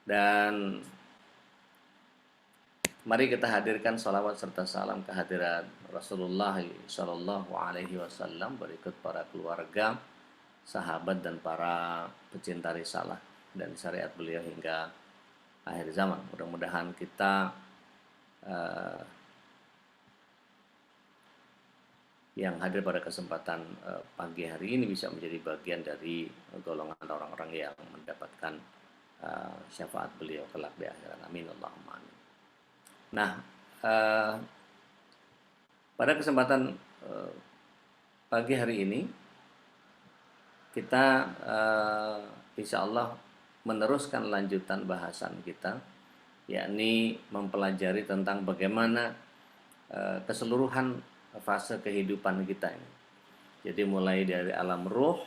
Dan mari kita hadirkan salawat serta salam kehadirat Rasulullah Shallallahu Alaihi Wasallam berikut para keluarga, sahabat dan para pecinta risalah dan syariat beliau hingga akhir zaman. Mudah-mudahan kita uh, yang hadir pada kesempatan pagi hari ini bisa menjadi bagian dari golongan orang-orang yang mendapatkan syafaat beliau kelak di akhirat. Amin Allahumma amin. Nah, uh, pada kesempatan pagi hari ini kita insya Allah meneruskan lanjutan bahasan kita, yakni mempelajari tentang bagaimana keseluruhan fase kehidupan kita ini. Jadi mulai dari alam roh,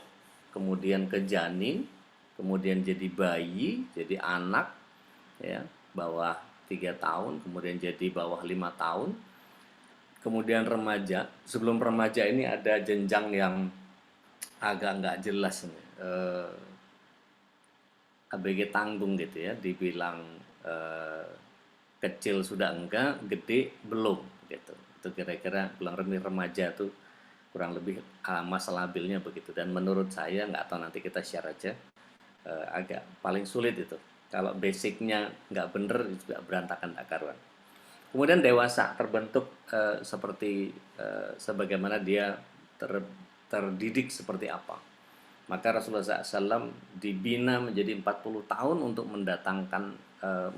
kemudian ke janin, kemudian jadi bayi, jadi anak, ya, bawah 3 tahun, kemudian jadi bawah 5 tahun, kemudian remaja. Sebelum remaja ini ada jenjang yang agak nggak jelas nih. ABG tanggung gitu ya, dibilang kecil sudah enggak, gede belum gitu. Itu kira-kira bilang remaja tuh kurang lebih masa labilnya begitu. Dan menurut saya, nggak tahu, nanti kita share aja, agak paling sulit itu. Kalau basicnya nggak bener juga berantakan tak karuan. Kemudian dewasa terbentuk seperti sebagaimana dia terdidik seperti apa. Maka Rasulullah SAW dibina menjadi 40 tahun untuk mendatangkan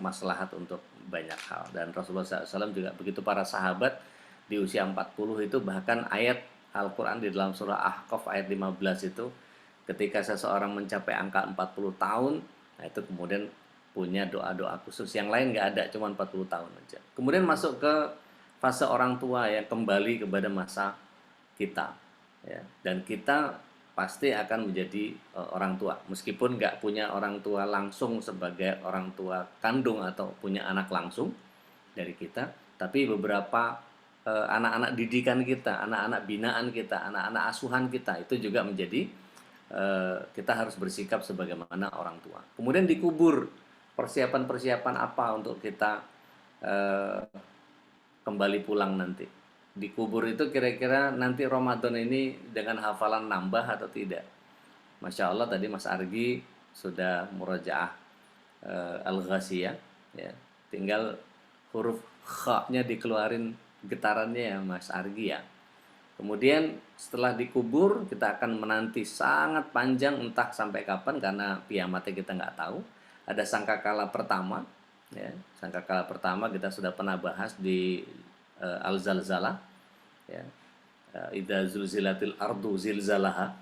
maslahat untuk banyak hal. Dan Rasulullah SAW juga begitu, para sahabat di usia 40 itu, bahkan ayat Al-Quran di dalam surah Ahqaf ayat 15 itu, ketika seseorang mencapai angka 40 tahun, nah itu kemudian punya doa-doa khusus. Yang lain nggak ada, cuma 40 tahun aja. Kemudian masuk ke fase orang tua yang kembali kepada masa kita, ya. Dan kita pasti akan menjadi orang tua, meskipun nggak punya orang tua langsung sebagai orang tua kandung atau punya anak langsung dari kita, tapi beberapa anak-anak didikan kita, anak-anak binaan kita, anak-anak asuhan kita, itu juga menjadi kita harus bersikap sebagaimana orang tua. Kemudian dikubur, persiapan-persiapan apa untuk kita kembali pulang nanti. Dikubur itu kira-kira nanti Ramadan ini dengan hafalan nambah atau tidak. Masya Allah, tadi Mas Argi sudah murajaah Al-Ghasiyah, ya. Tinggal huruf kha-nya dikeluarin getarannya ya Mas Argi ya. Kemudian setelah dikubur kita akan menanti sangat panjang, entah sampai kapan karena kiamatnya kita nggak tahu. Ada sangkakala pertama, ya. Sangkakala pertama kita sudah pernah bahas di Al-Zalzalah, ya. Idza zulzilatil ardu zilzalaha.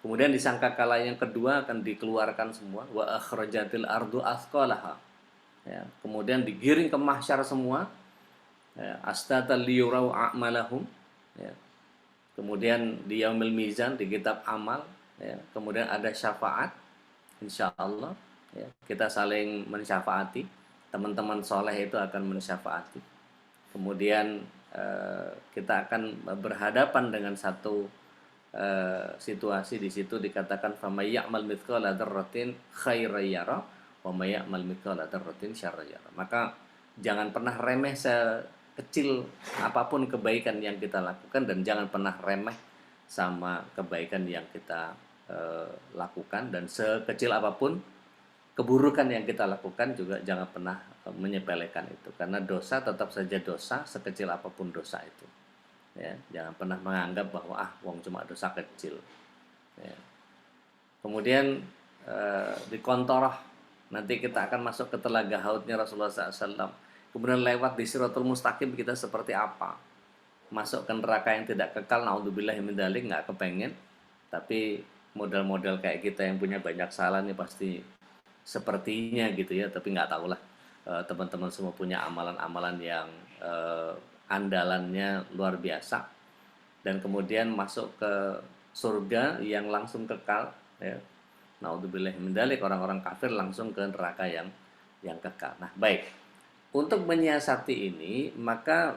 Kemudian di sangkakala yang kedua akan dikeluarkan semua, wa akhrajatil ardu athqalaha. Ya. Kemudian digiring ke mahsyar semua, ya. Astata liyurau a'malahum, ya. Kemudian di yaumil mizan, di kitab amal, ya. Kemudian ada syafaat, insya Allah, ya. Kita saling mensyafaati, teman-teman soleh itu akan mensyafaati. Kemudian kita akan berhadapan dengan satu situasi. Di situ dikatakan famay ya'mal mithqala dzarratin khairan yara wa may ya'mal mithqala dzarratin syarran yara. Maka jangan pernah remeh sekecil apapun kebaikan yang kita lakukan, dan jangan pernah remeh sama kebaikan yang kita lakukan, dan sekecil apapun keburukan yang kita lakukan juga jangan pernah menyepelekan itu, karena dosa tetap saja dosa sekecil apapun dosa itu, ya. Jangan pernah menganggap bahwa wong cuma dosa kecil, ya. Kemudian di kontoroh nanti kita akan masuk ke telaga haudnya Rasulullah SAW. Kemudian lewat di Siratul Mustaqim kita seperti apa, masuk ke neraka yang tidak kekal, naudzubillah min dzalik, nggak kepengen. Tapi model-model kayak kita yang punya banyak salah nih pasti sepertinya gitu ya, tapi nggak tahulah. Teman-teman semua punya amalan-amalan yang andalannya luar biasa, dan kemudian masuk ke surga yang langsung kekal, ya. Naudzubillah min dzalik, orang-orang kafir langsung ke neraka yang kekal. Nah, baik. Untuk menyiasati ini, maka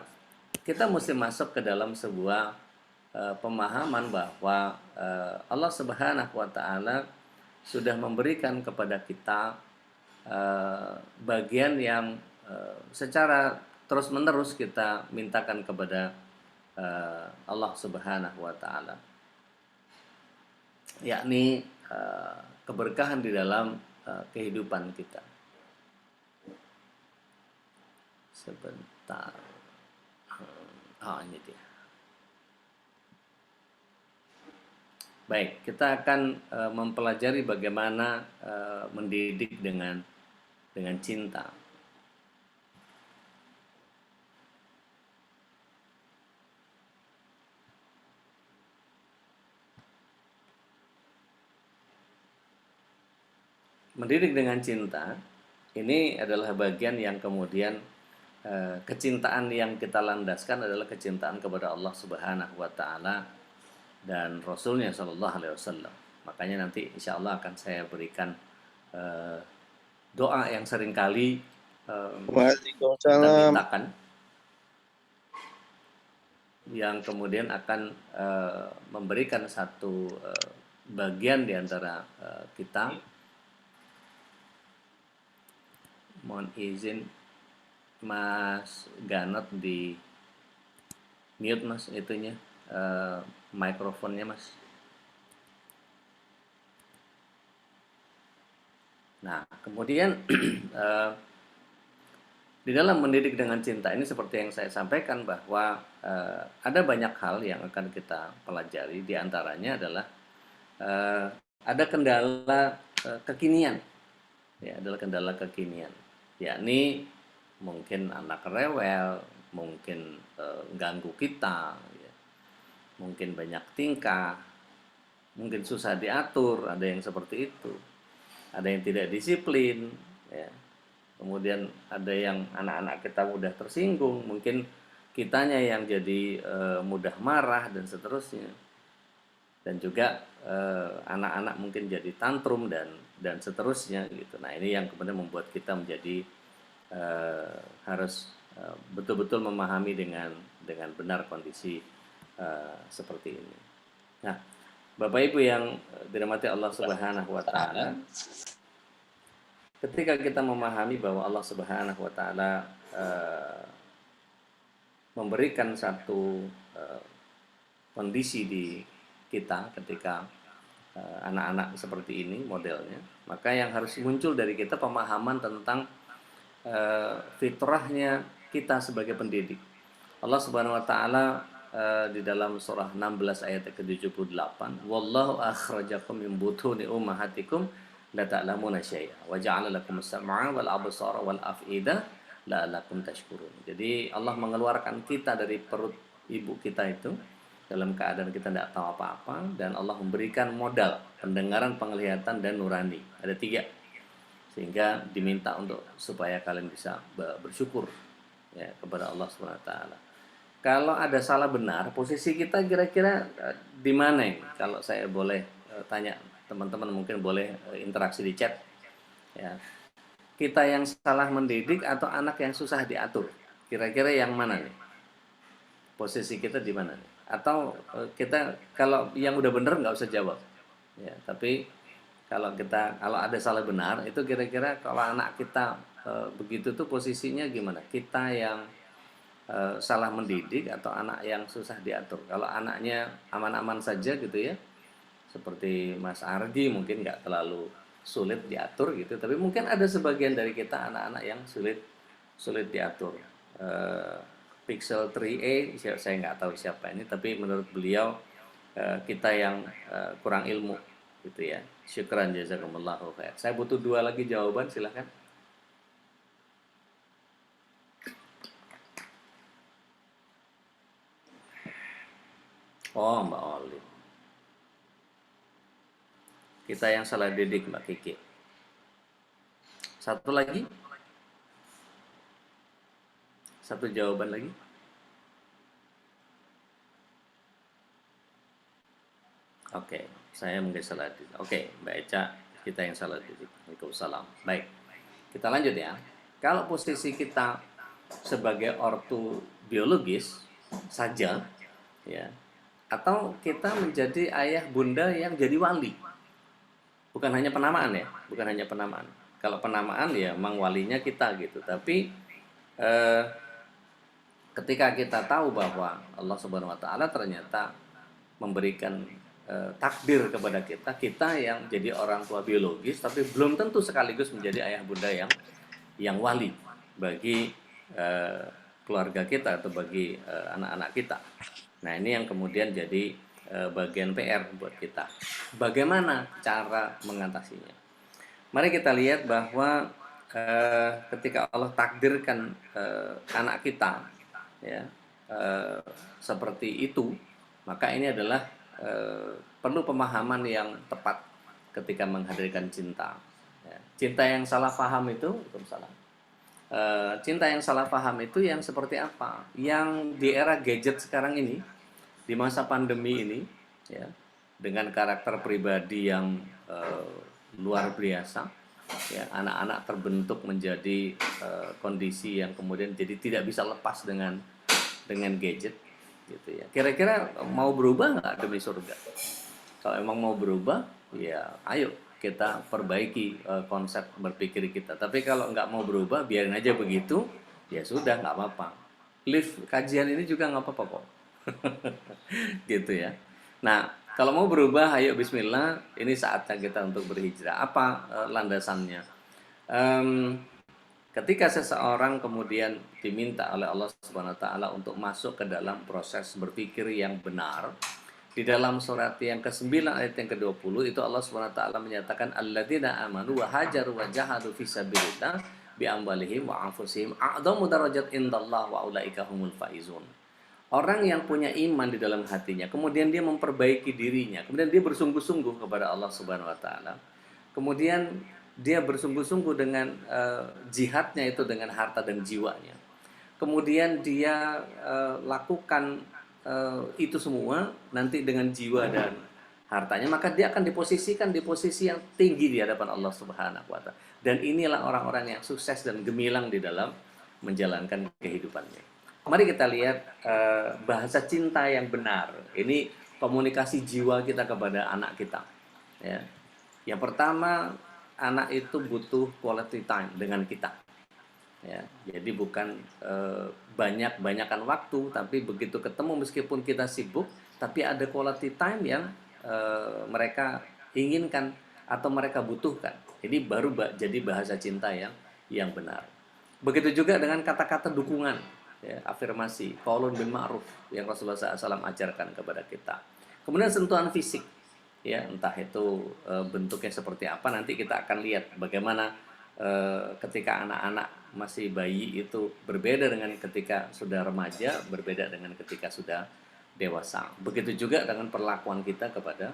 kita mesti masuk ke dalam sebuah pemahaman bahwa Allah Subhanahu wa taala sudah memberikan kepada kita bagian yang secara terus-menerus kita mintakan kepada Allah Subhanahu wa taala, yakni keberkahan di dalam kehidupan kita. Sebentar. Ini dia. Baik, kita akan mempelajari bagaimana mendidik dengan cinta. Mendidik dengan cinta ini adalah bagian yang kemudian kecintaan yang kita landaskan adalah kecintaan kepada Allah Subhanahu wa taala dan Rasulnya Shallallahu Alaihi Wasallam. Makanya nanti insya Allah akan saya berikan doa yang seringkali kita mintakan, yang kemudian akan memberikan satu bagian di antara kita. Mohon izin Mas Ganot di mute Mas itunya, mikrofonnya Mas. Nah kemudian di dalam mendidik dengan cinta ini seperti yang saya sampaikan bahwa ada banyak hal yang akan kita pelajari. Di antaranya adalah ada kendala kekinian, ya, adalah kendala kekinian, yakni mungkin anak rewel, mungkin ganggu kita, ya. Mungkin banyak tingkah, mungkin susah diatur, ada yang seperti itu, ada yang tidak disiplin, ya. Kemudian ada yang anak-anak kita mudah tersinggung, mungkin kitanya yang jadi mudah marah dan seterusnya, dan juga anak-anak mungkin jadi tantrum dan seterusnya gitu. Nah ini yang kemudian membuat kita menjadi harus betul-betul memahami dengan benar kondisi seperti ini. Nah, Bapak Ibu yang dirahmati Allah Subhanahu wa taala, ketika kita memahami bahwa Allah Subhanahu wa taala memberikan satu kondisi di kita ketika anak-anak seperti ini modelnya, maka yang harus muncul dari kita pemahaman tentang fitrahnya kita sebagai pendidik. Allah Subhanahu wa taala di dalam surah 16 ayat ke-78, wallahu akhrajakum min butuni ummahatikum la ta'lamuna syai'a wa ja'ala lakumus sam'a wal absara wal af'ida la'allakum tashkurun. Jadi Allah mengeluarkan kita dari perut ibu kita itu dalam keadaan kita tidak tahu apa-apa, dan Allah memberikan modal pendengaran, penglihatan, dan nurani. Ada 3, sehingga diminta untuk supaya kalian bisa bersyukur, ya, kepada Allah SWT. Kalau ada salah benar, posisi kita kira-kira di mana ini? Kalau saya boleh tanya teman-teman, mungkin boleh interaksi di chat, ya. Kita yang salah mendidik atau anak yang susah diatur? Kira-kira yang mana nih? Posisi kita di mana nih? Atau kita, kalau yang udah bener nggak usah jawab, ya, tapi kalau ada salah benar itu kira-kira kalau anak kita begitu tuh posisinya gimana? Kita yang salah mendidik atau anak yang susah diatur? Kalau anaknya aman-aman saja gitu ya, seperti Mas Ardi mungkin nggak terlalu sulit diatur gitu, tapi mungkin ada sebagian dari kita anak-anak yang sulit diatur. Pixel 3A, saya nggak tahu siapa ini, tapi menurut beliau kita yang kurang ilmu gitu ya. Syukran jazakumullahu khair. Saya butuh 2 lagi jawaban, silahkan. Oh, Mbak Oli. Kita yang salah didik, Mbak Kiki. Satu lagi? Satu jawaban lagi? Oke, saya mungkin salah didik. Oke, Mbak Eca, kita yang salah didik. Waalaikumsalam. Baik, kita lanjut ya. Kalau posisi kita sebagai ortu biologis saja, ya, atau kita menjadi ayah bunda yang jadi wali, bukan hanya penamaan ya, bukan hanya penamaan. Kalau penamaan ya memang walinya kita gitu. Tapi eh, ketika kita tahu bahwa Allah Subhanahu wa taala ternyata memberikan takdir kepada kita, kita yang jadi orang tua biologis tapi belum tentu sekaligus menjadi ayah bunda yang wali bagi eh, keluarga kita atau bagi anak-anak kita. Nah, ini yang kemudian jadi bagian PR buat kita. Bagaimana cara mengatasinya? Mari kita lihat bahwa ketika Allah takdirkan anak kita, ya, eh, seperti itu, maka ini adalah perlu pemahaman yang tepat ketika menghadirkan cinta. Ya. Cinta yang salah paham itu, salah. Cinta yang salah paham itu yang seperti apa? Yang di era gadget sekarang ini, di masa pandemi ini, ya, dengan karakter pribadi yang luar biasa, ya, anak-anak terbentuk menjadi kondisi yang kemudian jadi tidak bisa lepas dengan gadget, gitu ya. Kira-kira mau berubah nggak demi surga? Kalau emang mau berubah, ya ayo kita perbaiki konsep berpikir kita. Tapi kalau nggak mau berubah, biarin aja begitu, ya sudah, nggak apa-apa. Live kajian ini juga nggak apa-apa kok. Gitu ya. Nah, kalau mau berubah, ayo bismillah, ini saatnya kita untuk berhijrah. Apa landasannya? Ketika seseorang kemudian diminta oleh Allah Subhanahu wa taala untuk masuk ke dalam proses berpikir yang benar, di dalam surat yang ke-9 ayat yang ke-20 itu Allah Subhanahu wa taala menyatakan alladzina amanu wa hajaru wa jahadu fi sabilillah bi amwalihim wa anfusihim a'dhamu darajat indallah wa ulaika humul faizun. Orang yang punya iman di dalam hatinya, kemudian dia memperbaiki dirinya, kemudian dia bersungguh-sungguh kepada Allah Subhanahu wa taala. Kemudian dia bersungguh-sungguh dengan jihadnya itu dengan harta dan jiwanya. Kemudian dia lakukan itu semua nanti dengan jiwa dan hartanya, maka dia akan diposisikan di posisi yang tinggi di hadapan Allah Subhanahu wa taala. Dan inilah orang-orang yang sukses dan gemilang di dalam menjalankan kehidupannya. Mari kita lihat bahasa cinta yang benar. Ini komunikasi jiwa kita kepada anak kita. Ya. Yang pertama, anak itu butuh quality time dengan kita. Ya, jadi bukan banyak-banyakan waktu, tapi begitu ketemu meskipun kita sibuk, tapi ada quality time yang mereka inginkan atau mereka butuhkan. Ini baru jadi bahasa cinta yang benar. Begitu juga dengan kata-kata dukungan, ya, afirmasi, qaulun bil ma'ruf yang Rasulullah SAW ajarkan kepada kita. Kemudian sentuhan fisik, ya, entah itu bentuknya seperti apa, nanti kita akan lihat bagaimana ketika anak-anak masih bayi itu berbeda dengan ketika sudah remaja, berbeda dengan ketika sudah dewasa. Begitu juga dengan perlakuan kita kepada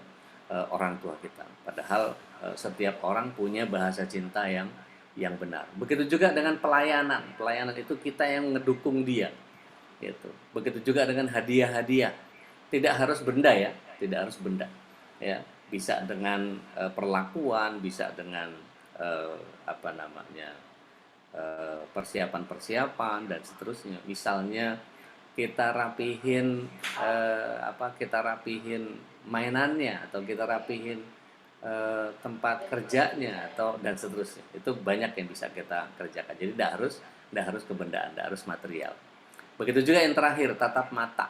orang tua kita. Padahal setiap orang punya bahasa cinta yang benar. Begitu juga dengan pelayanan. Pelayanan itu kita yang ngedukung dia, gitu. Begitu juga dengan hadiah-hadiah. Tidak harus benda, ya, tidak harus benda. Ya, bisa dengan perlakuan, bisa dengan persiapan-persiapan dan seterusnya. Misalnya kita rapihin kita rapihin mainannya, atau kita rapihin tempat kerjanya, atau dan seterusnya. Itu banyak yang bisa kita kerjakan. Jadi tidak harus kebendaan, tidak harus material. Begitu juga yang terakhir, tatap mata.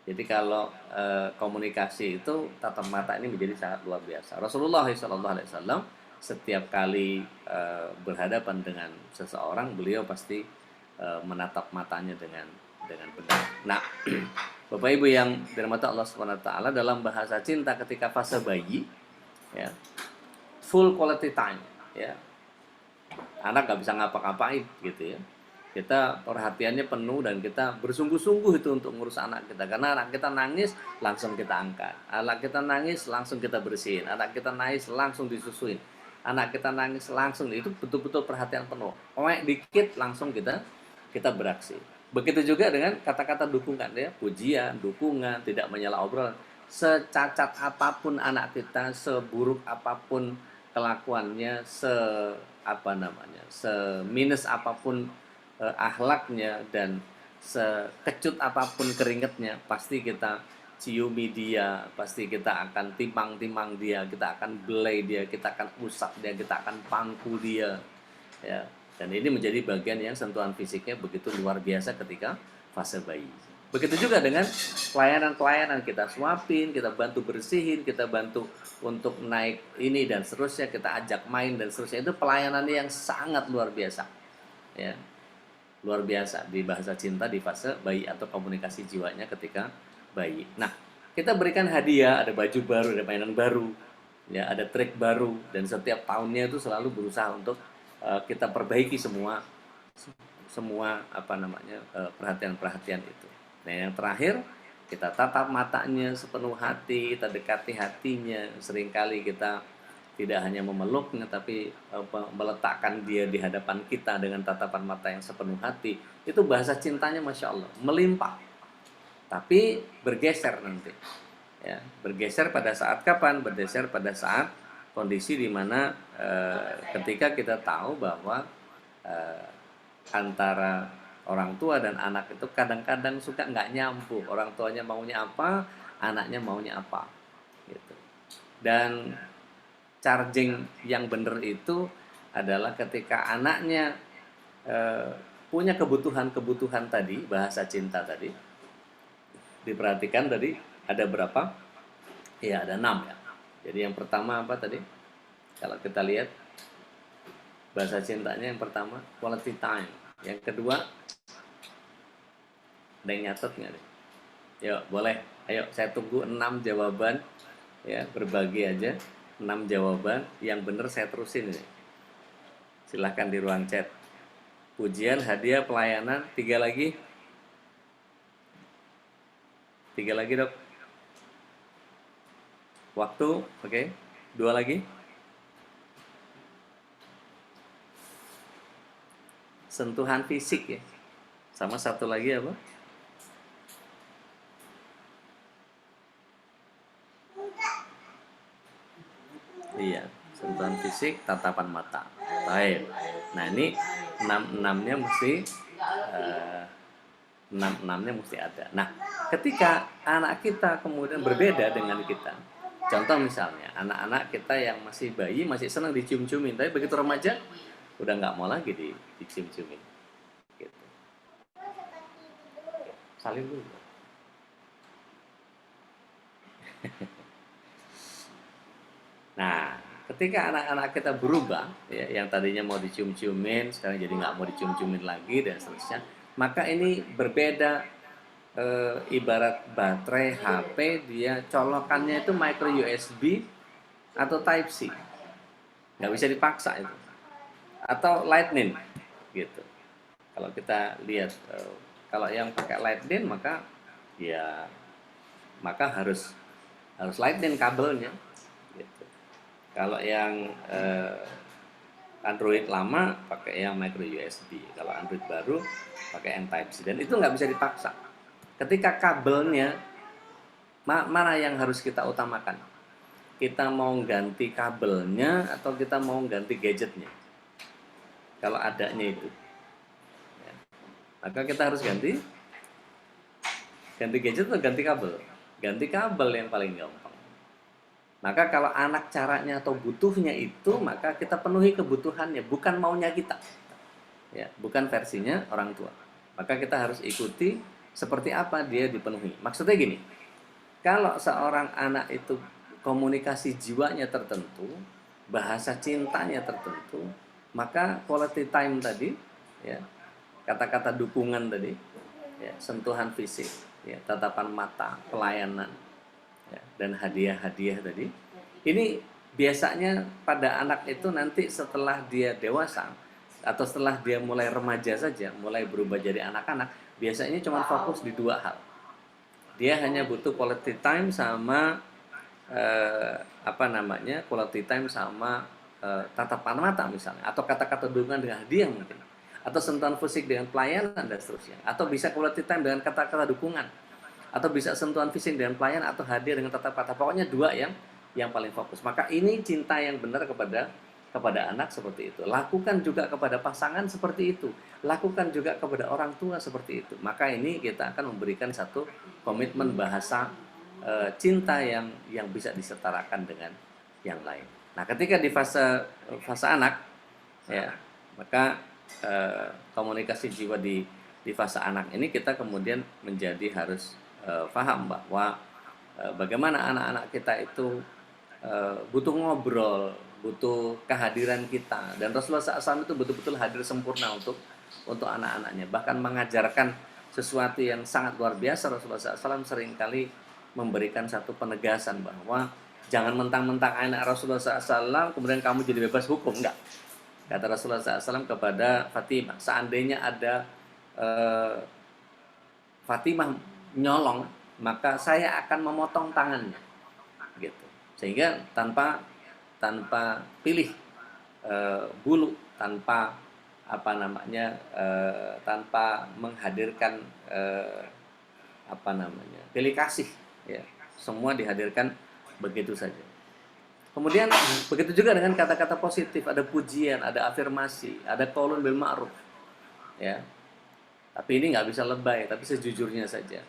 Jadi kalau komunikasi itu, tatap mata ini menjadi sangat luar biasa. Rasulullah SAW setiap kali berhadapan dengan seseorang, beliau pasti menatap matanya dengan benar. Nah, Bapak Ibu yang dirahmati Allah Subhanahu wa taala, dalam bahasa cinta ketika fase bayi, ya, full quality time, ya. Anak nggak bisa ngapa-ngapain gitu, ya. Kita perhatiannya penuh dan kita bersungguh-sungguh itu untuk ngurus anak kita. Karena anak kita nangis, langsung kita angkat. Anak kita nangis, langsung kita bersihin. Anak kita nangis, langsung disusuin. Anak kita nangis, langsung, itu betul-betul perhatian penuh. Omek dikit, langsung kita beraksi. Begitu juga dengan kata-kata dukungan, ya, pujian, dukungan, tidak menyela obrolan. Secacat apapun anak kita, seburuk apapun kelakuannya, seminus apapun akhlaknya, dan sekecut apapun keringetnya, pasti kita ciumi dia, pasti kita akan timang-timang dia, kita akan belai dia, kita akan usap dia, kita akan pangku dia, ya. Dan ini menjadi bagian yang sentuhan fisiknya begitu luar biasa ketika fase bayi. Begitu juga dengan pelayanan-pelayanan, kita suapin, kita bantu bersihin, kita bantu untuk naik ini dan seterusnya, kita ajak main dan seterusnya. Itu pelayanan yang sangat luar biasa, ya. Luar biasa di bahasa cinta di fase bayi atau komunikasi jiwanya ketika bayi. Nah, kita berikan hadiah, ada baju baru, ada mainan baru, ya, ada trik baru, dan setiap tahunnya itu selalu berusaha untuk kita perbaiki semua perhatian-perhatian itu. Nah, yang terakhir, kita tatap matanya sepenuh hati, kita dekati hatinya. Seringkali kita tidak hanya memeluknya, tapi meletakkan dia di hadapan kita dengan tatapan mata yang sepenuh hati. Itu bahasa cintanya, Masya Allah, melimpah. Tapi bergeser nanti. Ya, bergeser pada saat kapan? Bergeser pada saat kondisi di mana ketika kita tahu bahwa antara orang tua dan anak itu kadang-kadang suka nggak nyambung. Orang tuanya maunya apa, anaknya maunya apa, gitu. Dan charging yang benar itu adalah ketika anaknya punya kebutuhan-kebutuhan tadi, bahasa cinta tadi. Diperhatikan tadi ada berapa? Ya, ada 6 ya. Jadi yang pertama apa tadi? Kalau kita lihat bahasa cintanya, yang pertama quality time. Yang kedua, ada yang nyatet nggak nih? Yuk, boleh. Ayo, saya tunggu 6 jawaban. Ya, berbagi aja. 6 jawaban. Yang benar saya terusin ini. Silahkan di ruang chat. Pujian, hadiah, pelayanan. 3 lagi. 3 lagi, Dok. Waktu, oke. 2 lagi. Sentuhan fisik ya. Sama 1 lagi apa? Iya, sentuhan fisik, tatapan mata. Baik. Nah, ini 6-6-nya mesti 6-6-nya mesti ada. Nah, ketika anak kita kemudian berbeda dengan kita. Contoh misalnya, anak-anak kita yang masih bayi masih senang dicium-ciumin, tapi begitu remaja udah nggak mau lagi dicium-ciumin. Gitu. Salim dulu. Nah, ketika anak-anak kita berubah, ya, yang tadinya mau dicium-ciumin, sekarang jadi nggak mau dicium-ciumin lagi dan seterusnya, maka ini berbeda. Ibarat baterai HP, dia colokannya itu micro USB atau Type C, nggak bisa dipaksa itu, atau Lightning, gitu. Kalau kita lihat, kalau yang pakai Lightning maka harus Lightning kabelnya. Kalau yang Android lama pakai yang micro USB, kalau Android baru pakai yang Type C, dan itu nggak bisa dipaksa. Ketika kabelnya, mana yang harus kita utamakan? Kita mau ganti kabelnya atau kita mau ganti gadgetnya? Kalau adanya itu, ya, maka kita harus ganti gadget atau ganti kabel? Ganti kabel yang paling gampang. Maka kalau anak caranya atau butuhnya itu, maka kita penuhi kebutuhannya, bukan maunya kita, ya, bukan versinya orang tua. Maka kita harus ikuti seperti apa dia dipenuhi. Maksudnya gini, kalau seorang anak itu komunikasi jiwanya tertentu, bahasa cintanya tertentu, maka quality time tadi, ya, kata-kata dukungan tadi, ya, sentuhan fisik, ya, tatapan mata, pelayanan, ya, dan hadiah-hadiah tadi, ini biasanya pada anak itu nanti setelah dia dewasa atau setelah dia mulai remaja saja, mulai berubah jadi anak-anak, biasanya cuma fokus di 2 hal. Dia hanya butuh quality time sama quality time sama tatapan mata misalnya, atau kata-kata dukungan dengan hadiah mungkin, atau sentuhan fisik dengan pelayanan dan seterusnya, atau bisa quality time dengan kata-kata dukungan, atau bisa sentuhan fisik dengan pelayanan atau hadiah dengan tatapan mata. Pokoknya 2 yang paling fokus. Maka ini cinta yang benar kepada anak seperti itu. Lakukan juga kepada pasangan seperti itu. Lakukan juga kepada orang tua seperti itu. Maka ini kita akan memberikan satu komitmen bahasa cinta yang bisa disetarakan dengan yang lain. Nah, ketika di fase fase anak, ya, maka komunikasi jiwa di fase anak ini kita kemudian menjadi harus paham bahwa bagaimana anak-anak kita itu butuh ngobrol, butuh kehadiran kita, dan Rasulullah SAW itu betul-betul hadir sempurna untuk anak-anaknya, bahkan mengajarkan sesuatu yang sangat luar biasa. Rasulullah SAW seringkali memberikan satu penegasan bahwa jangan mentang-mentang anak Rasulullah SAW kemudian kamu jadi bebas hukum, enggak. Kata Rasulullah SAW kepada Fatimah, seandainya ada Fatimah nyolong, maka saya akan memotong tangannya, gitu. Sehingga tanpa pilih bulu, tanpa tanpa menghadirkan pilih kasih, ya, semua dihadirkan begitu saja. Kemudian begitu juga dengan kata-kata positif, ada pujian, ada afirmasi, ada qaulun bil ma'ruf, ya. Tapi ini nggak bisa lebay, tapi sejujurnya saja,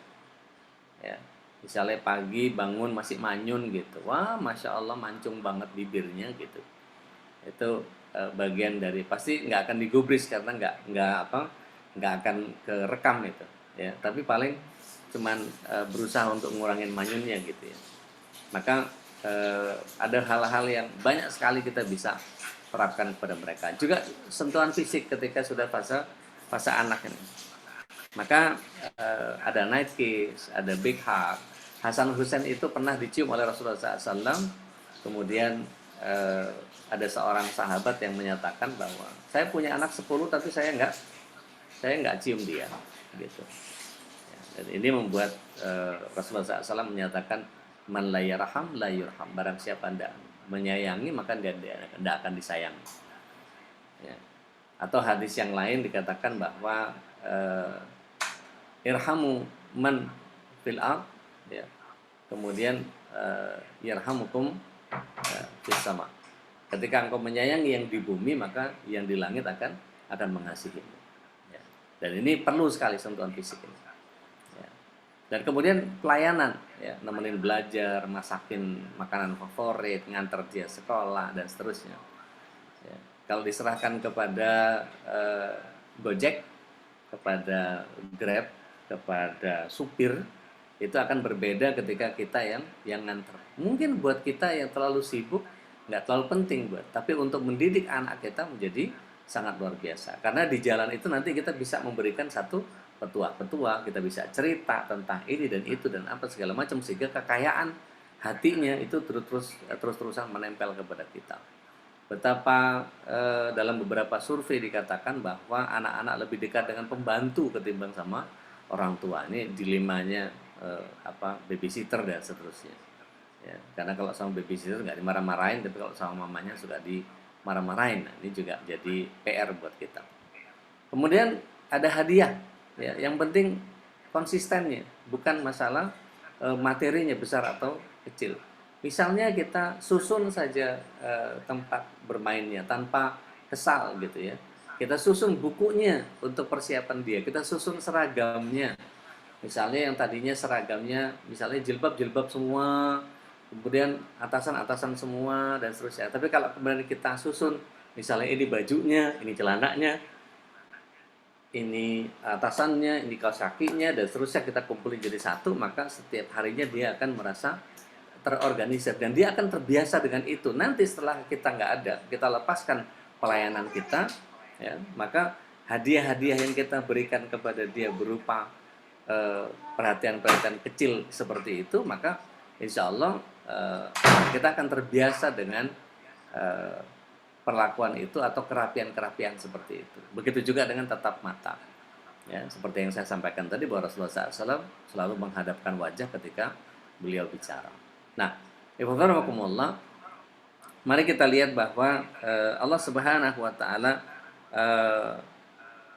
ya. Misalnya pagi bangun masih manyun gitu, wah masya Allah mancung banget bibirnya gitu, itu bagian dari, pasti nggak akan digubris karena nggak akan kerekam itu, ya. Tapi paling cuman berusaha untuk ngurangin manyunnya gitu, ya. Maka ada hal-hal yang banyak sekali kita bisa terapkan kepada mereka. Juga sentuhan fisik ketika sudah fase anak ini. Maka ada night kiss, ada big hug. Hasan Hussein itu pernah dicium oleh Rasulullah SAW. Kemudian ada seorang sahabat yang menyatakan bahwa saya punya anak 10 tapi saya nggak cium dia, gitu. Dan ini membuat Rasulullah SAW menyatakan man la yarham la yurham, barang siapa tidak menyayangi maka dia tidak akan disayangi, ya. Atau hadis yang lain dikatakan bahwa irhamu man fil ard, ya, kemudian yarhamukum fis sama, ketika engkau menyayangi yang di bumi maka yang di langit akan mengasihimu, ya. Dan ini perlu sekali sentuhan fisik ini. Dan kemudian pelayanan, ya, nemenin belajar, masakin makanan favorit, nganter dia sekolah dan seterusnya, ya. Kalau diserahkan kepada Gojek, kepada Grab, kepada supir, itu akan berbeda ketika kita yang nganter. Mungkin buat kita yang terlalu sibuk nggak terlalu penting tapi untuk mendidik anak kita menjadi sangat luar biasa, karena di jalan itu nanti kita bisa memberikan satu petua-petua, kita bisa cerita tentang ini dan itu dan apa segala macam, sehingga kekayaan hatinya itu terus-terusan menempel kepada kita. Betapa dalam beberapa survei dikatakan bahwa anak-anak lebih dekat dengan pembantu ketimbang sama orang tua. Ini dilemanya babysitter dan seterusnya, ya. Karena kalau sama babysitter nggak dimarah-marahin, tapi kalau sama mamanya sudah dimarah-marahin. Nah, ini juga jadi PR buat kita. Kemudian ada hadiah. Ya, yang penting konsistennya, bukan masalah materinya besar atau kecil. Misalnya kita susun saja tempat bermainnya tanpa kesal, gitu, ya. Kita susun bukunya untuk persiapan dia, kita susun seragamnya. Misalnya yang tadinya seragamnya misalnya jilbab semua, kemudian atasan semua dan seterusnya. Tapi kalau kemudian kita susun misalnya ini bajunya, ini celananya, ini atasannya, ini kaos kakinya dan seterusnya, kita kumpulin jadi satu, maka setiap harinya dia akan merasa terorganisir dan dia akan terbiasa dengan itu. Nanti setelah kita nggak ada, kita lepaskan pelayanan kita, ya, maka hadiah-hadiah yang kita berikan kepada dia berupa perhatian-perhatian kecil seperti itu, maka insya Allah kita akan terbiasa dengan perlakuan itu atau kerapian-kerapian seperti itu. Begitu juga dengan tatap mata, ya, seperti yang saya sampaikan tadi bahwa Rasulullah SAW selalu menghadapkan wajah ketika beliau bicara. Nah, Ikhwanakumullah, mari kita lihat bahwa Allah Subhanahu wa taala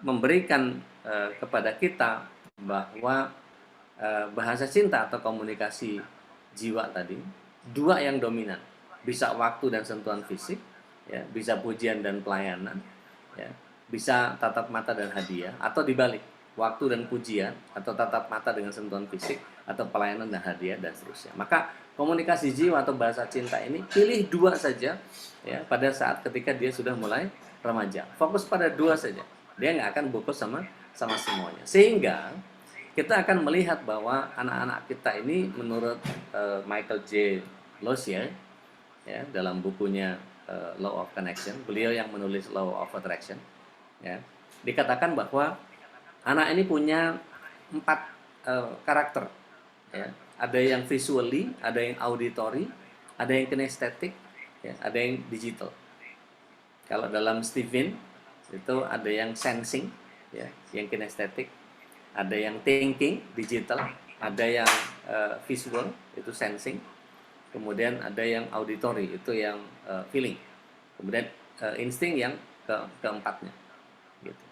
memberikan kepada kita bahwa bahasa cinta atau komunikasi jiwa tadi dua yang dominan, bisa waktu dan sentuhan fisik, ya, bisa pujian dan pelayanan, ya, bisa tatap mata dan hadiah, atau dibalik, waktu dan pujian, atau tatap mata dengan sentuhan fisik, atau pelayanan dan hadiah dan seterusnya. Maka komunikasi jiwa atau bahasa cinta ini pilih dua saja ya pada saat ketika dia sudah mulai remaja. Fokus pada dua saja. Dia nggak akan fokus sama semuanya. Sehingga kita akan melihat bahwa anak-anak kita ini menurut Michael J. Lozier ya dalam bukunya Law of Connection, beliau yang menulis Law of Attraction ya, dikatakan bahwa anak ini punya 4 karakter ya. Ada yang visually, ada yang auditory, ada yang kinestetik ya, ada yang digital. Kalau dalam Steven itu ada yang sensing ya, yang kinestetik, ada yang thinking digital, ada yang visual itu sensing, kemudian ada yang auditory itu yang feeling, kemudian insting yang keempatnya gitu,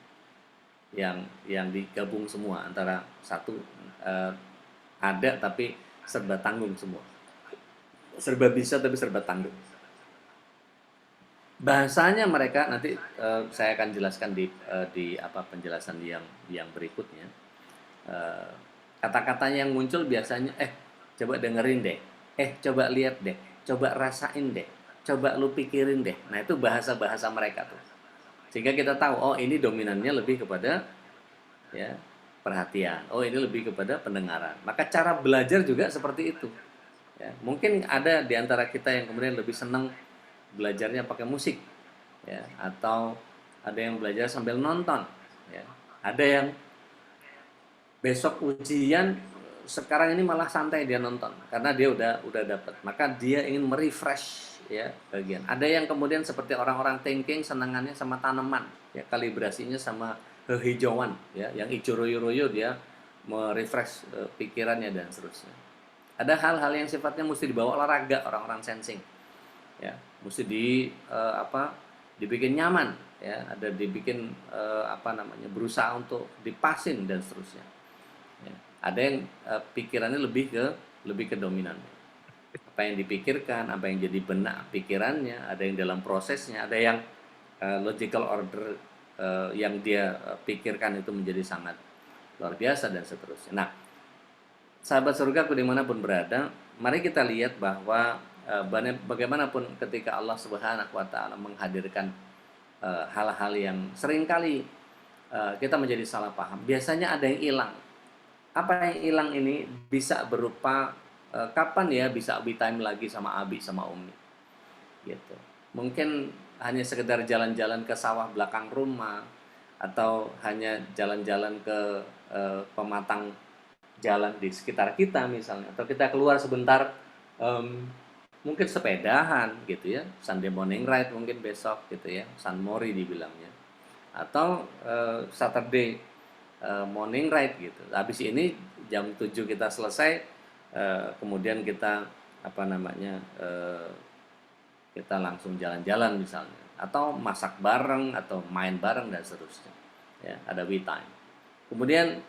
yang digabung semua antara satu ada tapi serba tanggung semua, serba bisa tapi serba tanggung. Bahasanya mereka nanti saya akan jelaskan di apa penjelasan yang berikutnya. Kata-katanya yang muncul biasanya coba dengerin deh, coba lihat deh, coba rasain deh, coba lu pikirin deh. Nah itu bahasa-bahasa mereka tuh, sehingga kita tahu oh ini dominannya lebih kepada ya perhatian, oh ini lebih kepada pendengaran. Maka cara belajar juga seperti itu ya. Mungkin ada di antara kita yang kemudian lebih senang belajarnya pakai musik ya, atau ada yang belajar sambil nonton ya, ada yang besok ujian sekarang ini malah santai dia nonton karena dia udah dapat, maka dia ingin merefresh ya bagian. Ada yang kemudian seperti orang-orang thinking senangannya sama tanaman ya, kalibrasinya sama kehijauan ya, yang hijau royo-royo dia merefresh pikirannya dan seterusnya. Ada hal-hal yang sifatnya mesti dibawa olahraga, orang-orang sensing ya, mesti dibikin nyaman ya, ada dibikin berusaha untuk dipasin dan seterusnya ya. Ada yang pikirannya lebih ke dominan, apa yang dipikirkan, apa yang jadi benak pikirannya, ada yang dalam prosesnya, ada yang logical order yang dia pikirkan itu menjadi sangat luar biasa dan seterusnya. Nah, sahabat surga dimanapun berada, mari kita lihat bahwa bagaimanapun ketika Allah Subhanahu wa Ta'ala menghadirkan hal-hal yang seringkali kita menjadi salah paham, biasanya ada yang hilang. Apa yang hilang ini bisa berupa kapan ya bisa me time lagi sama Abi sama Umi gitu. Mungkin hanya sekedar jalan-jalan ke sawah belakang rumah, atau hanya jalan-jalan ke pematang jalan di sekitar kita misalnya, atau kita keluar sebentar mungkin sepedahan gitu ya, Sunday morning ride mungkin besok gitu ya, Sunmori dibilangnya, atau Saturday morning ride gitu. Habis ini jam 7 kita selesai, kemudian kita kita langsung jalan-jalan misalnya, atau masak bareng atau main bareng dan seterusnya ya, ada we time. Kemudian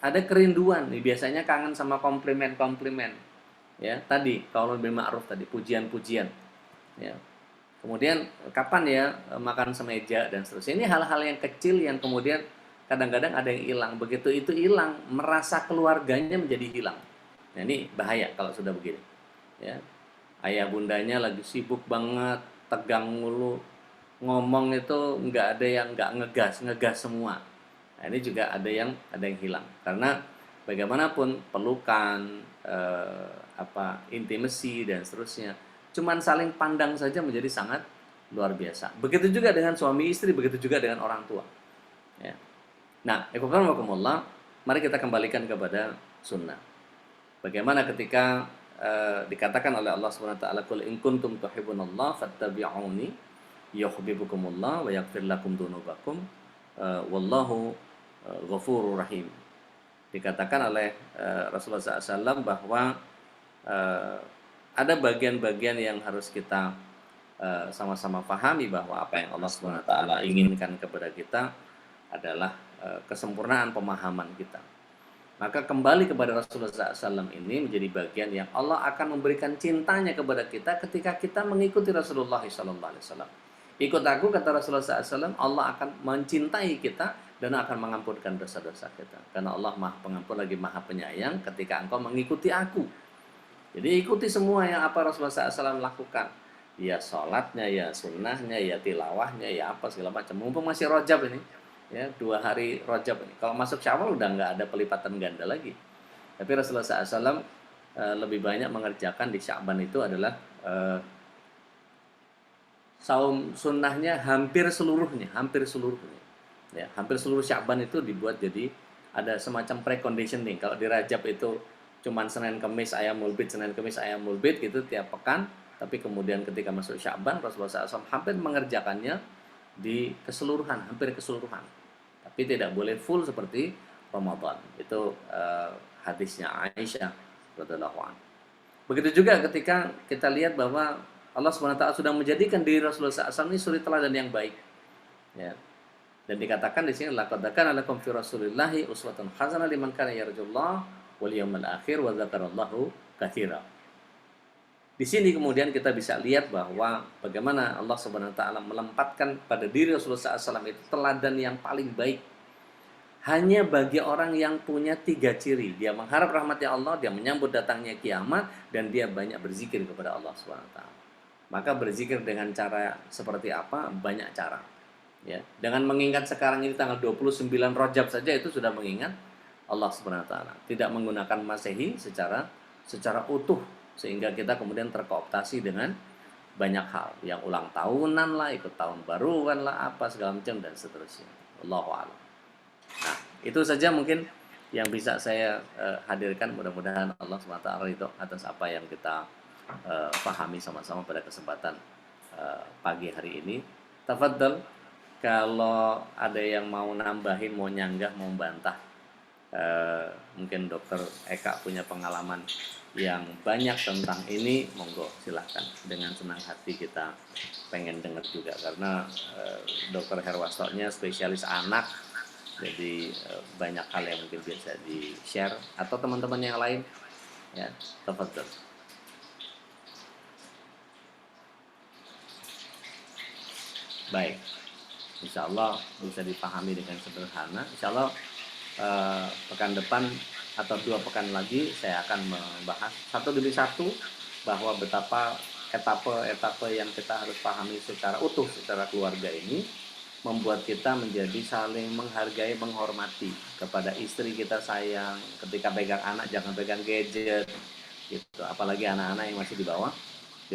ada kerinduan nih, biasanya kangen sama komplimen-komplimen ya, tadi kalau lebih ma'ruf tadi, pujian-pujian ya. Kemudian kapan ya makan semeja dan seterusnya. Ini hal-hal yang kecil yang kemudian kadang-kadang ada yang hilang. Begitu itu hilang, merasa keluarganya menjadi hilang. Nah ini bahaya kalau sudah begini ya. Ayah bundanya lagi sibuk banget, tegang mulu, ngomong itu nggak ada yang nggak ngegas semua. Nah ini juga ada yang hilang, karena bagaimanapun pelukan, intimacy dan seterusnya, cuman saling pandang saja menjadi sangat luar biasa. Begitu juga dengan suami istri, begitu juga dengan orang tua ya. Nah, ikhwanakumullah, mari kita kembalikan kepada sunnah. Bagaimana ketika dikatakan oleh Allah Subhanahu wa taala, qul in kuntum tuhibbunallah fattabi'uni yuhibbukumullah wa yaghfir lakum dzunubakum wallahu ghafurur rahim. Dikatakan oleh Rasulullah SAW bahwa ada bagian-bagian yang harus kita sama-sama pahami, bahwa apa yang Allah Subhanahu wa taala inginkan kepada kita adalah kesempurnaan pemahaman kita. Maka kembali kepada Rasulullah SAW ini menjadi bagian yang Allah akan memberikan cintanya kepada kita ketika kita mengikuti Rasulullah SAW. Ikut aku, kata Rasulullah SAW, Allah akan mencintai kita dan akan mengampunkan dosa-dosa kita. Karena Allah Maha Pengampun lagi Maha Penyayang ketika engkau mengikuti aku. Jadi ikuti semua yang apa Rasulullah SAW lakukan. Ya sholatnya, ya sunnahnya, ya tilawahnya, ya apa segala macam. Mumpung masih Rajab ini, ya 2 hari Rajab ini. Kalau masuk Syawal udah nggak ada pelipatan ganda lagi. Tapi Rasulullah SAW lebih banyak mengerjakan di Sya'ban itu adalah saum sunnahnya hampir seluruhnya. Ya, hampir seluruh Sya'ban itu dibuat jadi ada semacam preconditioning. Kalau di Rajab itu cuman Senin Kamis ayam mulbit, Senin Kamis ayam mulbit gitu tiap pekan, tapi kemudian ketika masuk Sya'ban Rasulullah SAW hampir mengerjakannya di keseluruhan, hampir keseluruhan. Tapi tidak boleh full seperti Ramadan. Itu hadisnya Aisyah radhiyallahu anha. Begitu juga ketika kita lihat bahwa Allah SWT sudah menjadikan diri Rasulullah SAW ini suri teladan yang baik. Ya. Dan dikatakan di sini laqad kana lakum fi Rasulillahi uswatun hasanah liman kana yarjullah wal yawmal akhir wa dzakarallaha katsira. Di sini kemudian kita bisa lihat bahwa bagaimana Allah Subhanahu wa taala melempatkan pada diri Rasulullah SAW itu teladan yang paling baik. Hanya bagi orang yang punya 3 ciri. Dia mengharap rahmatnya Allah, dia menyambut datangnya kiamat, dan dia banyak berzikir kepada Allah Subhanahu wa taala. Maka berzikir dengan cara seperti apa? Banyak cara. Ya, dengan mengingat sekarang ini tanggal 29 Rajab saja itu sudah mengingat Allah Subhanahu wa taala. Tidak menggunakan Masehi secara utuh sehingga kita kemudian terkooptasi dengan banyak hal, yang ulang tahunan lah, ikut tahun baruan lah, apa segala macam dan seterusnya. Allahu a'lam. Nah, itu saja mungkin yang bisa saya hadirkan. Mudah-mudahan Allah Subhanahu wa taala ridho atas apa yang kita pahami sama-sama pada kesempatan pagi hari ini. Tafadhal, kalau ada yang mau nambahin, mau nyanggah, mau bantah, mungkin Dokter Eka punya pengalaman yang banyak tentang ini, monggo silahkan. Dengan senang hati kita pengen dengar juga, karena Dokter Herwastonya spesialis anak, jadi banyak hal yang mungkin bisa di-share, atau teman-teman yang lain, ya, tafadhal. Baik. Insya Allah bisa dipahami dengan sederhana. Insya Allah pekan depan atau 2 pekan lagi saya akan membahas satu demi satu bahwa betapa etape-etape yang kita harus pahami secara utuh secara keluarga ini membuat kita menjadi saling menghargai, menghormati. Kepada istri kita sayang, ketika pegang anak jangan pegang gadget gitu, apalagi anak-anak yang masih di bawah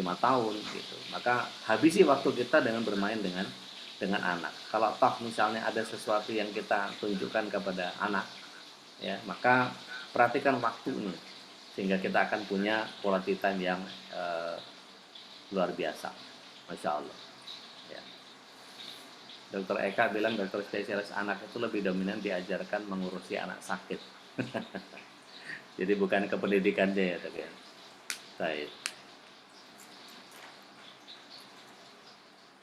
5 tahun gitu. Maka habisi waktu kita dengan bermain dengan anak. Kalau toh misalnya ada sesuatu yang kita tunjukkan kepada anak, ya, maka perhatikan waktu ini sehingga kita akan punya quality time yang luar biasa, masya Allah. Ya. Dokter Eka bilang dokter spesialis anak itu lebih dominan diajarkan mengurusi anak sakit. Jadi bukan ke pendidikannya ya, tapi ya. Baik.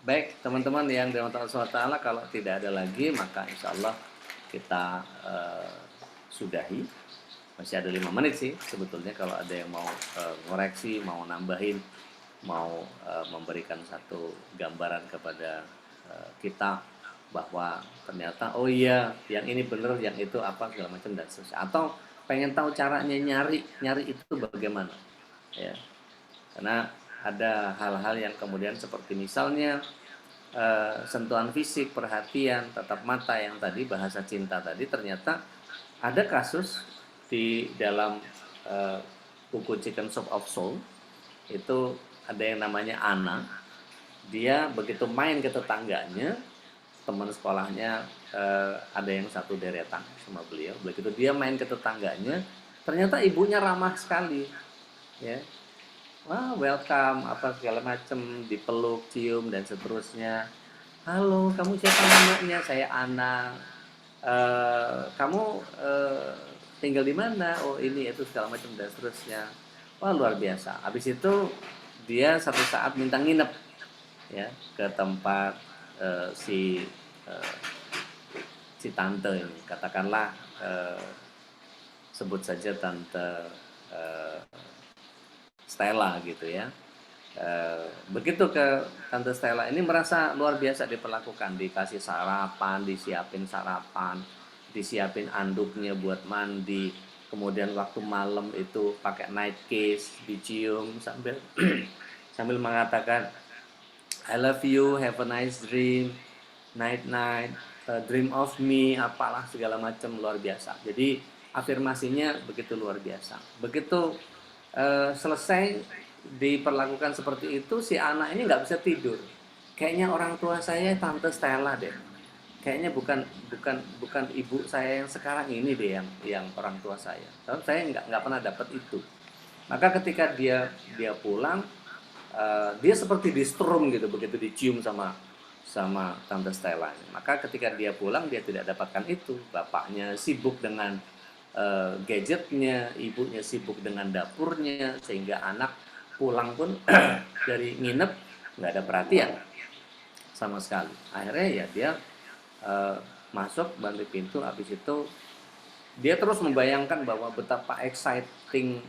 Baik, teman-teman yang dirahmati Allah SWT, kalau tidak ada lagi maka insya Allah kita sudahi. Masih ada 5 menit sih sebetulnya, kalau ada yang mau ngoreksi, mau nambahin, mau memberikan satu gambaran kepada kita bahwa ternyata oh iya yang ini benar, yang itu apa segala macam dan seterusnya, atau pengen tahu caranya nyari itu bagaimana, ya. Karena ada hal-hal yang kemudian seperti misalnya sentuhan fisik, perhatian, tatap mata yang tadi, bahasa cinta tadi, ternyata ada kasus di dalam buku Chicken Soup of Soul itu ada yang namanya Ana. Dia begitu main ke tetangganya, teman sekolahnya ada yang satu deretan sama beliau, begitu dia main ke tetangganya, ternyata ibunya ramah sekali, ya. Wah, welcome, apa segala macem, dipeluk, cium, dan seterusnya. Halo, kamu siapa namanya? Saya Ana. Kamu tinggal di mana? Oh, ini, itu, segala macam, dan seterusnya. Wah, luar biasa. Habis itu, dia satu saat minta nginep, ya, ke tempat si tante ini. Katakanlah, sebut saja tante Stella gitu ya. Begitu ke Tante Stella ini merasa luar biasa diperlakukan, dikasih sarapan, disiapin sarapan, disiapin anduknya buat mandi, kemudian waktu malam itu pakai night kiss, dicium sambil sambil mengatakan I love you, have a nice dream, night night, dream of me, apalah segala macam luar biasa. Jadi afirmasinya begitu luar biasa. Begitu selesai diperlakukan seperti itu, si anak ini nggak bisa tidur. Kayaknya orang tua saya Tante Stella deh. Kayaknya bukan bukan bukan ibu saya yang sekarang ini deh yang orang tua saya. Tapi saya nggak pernah dapat itu. Maka ketika dia dia pulang, dia seperti di strum gitu begitu dicium sama sama Tante Stella. Maka ketika dia pulang dia tidak dapatkan itu. Bapaknya sibuk dengan gadgetnya, ibunya sibuk dengan dapurnya, sehingga anak pulang pun dari nginep nggak ada perhatian sama sekali. Akhirnya ya dia masuk bantu pintu, habis itu dia terus membayangkan bahwa betapa exciting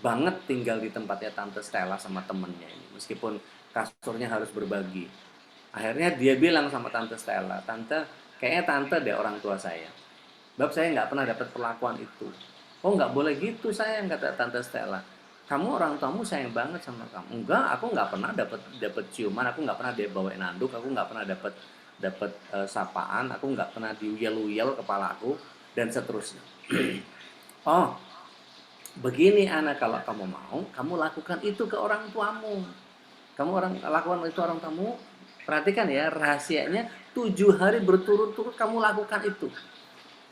banget tinggal di tempatnya Tante Stella sama temennya ini, meskipun kasurnya harus berbagi. Akhirnya dia bilang sama Tante Stella, Tante, kayaknya Tante deh orang tua saya. Bab saya nggak pernah dapat perlakuan itu. Oh nggak boleh gitu sayang, kata Tante Stella. Kamu orang tuamu sayang banget sama kamu. Enggak, aku nggak pernah dapat ciuman, aku nggak pernah dia bawain nanduk, aku nggak pernah dapat dapat sapaan, aku nggak pernah diuyel-uyel kepala aku dan seterusnya. Oh, begini anak, kalau kamu mau, kamu lakukan itu ke orang tuamu. Kamu lakukan itu orang tuamu. Perhatikan ya rahasianya, 7 hari berturut-turut kamu lakukan itu.